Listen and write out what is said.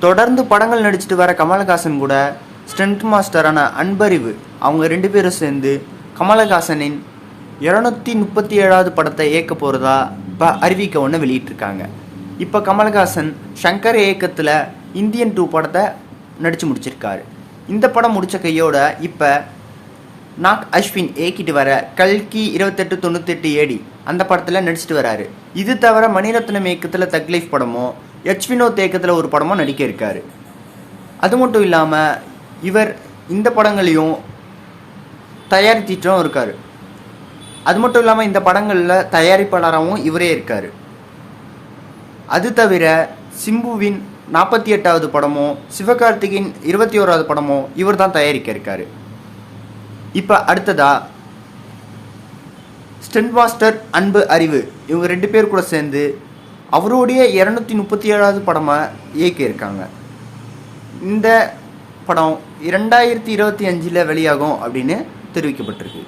தொடர்ந்து படங்கள் நடிச்சிட்டு வர கமலஹாசன் கூட ஸ்டண்ட் மாஸ்டரான அன்பறிவு அவங்க 2 பேரும் சேர்ந்து கமலஹாசனின் 237வது படத்தை இயக்க போகிறதா இப்போ அறிவிக்க ஒன்று வெளியிட்டிருக்காங்க. இப்போ கமலஹாசன் ஷங்கர் இயக்கத்தில் இந்தியன் 2 படத்தை நடித்து முடிச்சிருக்காரு. இந்த படம் முடித்த கையோட இப்போ நாக் அஸ்வின் இயக்கிட்டு வர கல்கி 2898 AD அந்த படத்தில் நடிச்சிட்டு வராரு. இது தவிர மணிரத்னம் இயக்கத்தில் தக் லைஃப் படமும் எச் வினோத் இயக்கத்தில் ஒரு படமும் நடிக்க இருக்காரு. அது மட்டும் இல்லாமல் இவர் இந்த படங்களையும் தயாரிச்சிட்டும் இருக்கார். அது மட்டும் இல்லாமல் இந்த படங்களில் தயாரிப்பாளராகவும் இவரே இருக்கார். அது தவிர சிம்புவின் 48வது படமும் சிவகார்த்திகின் 21வது படமும் இவர் தான் தயாரிக்க இருக்கார். இப்போ அடுத்ததா ஸ்டண்ட் மாஸ்டர் அன்பு அறிவு இவங்க 2 பேர் கூட சேர்ந்து அவருடைய 237வது படமாக இயக்கி இருக்காங்க. இந்த படம் 2025 வெளியாகும் அப்படின்னு தெரிவிக்கப்பட்டிருக்கு.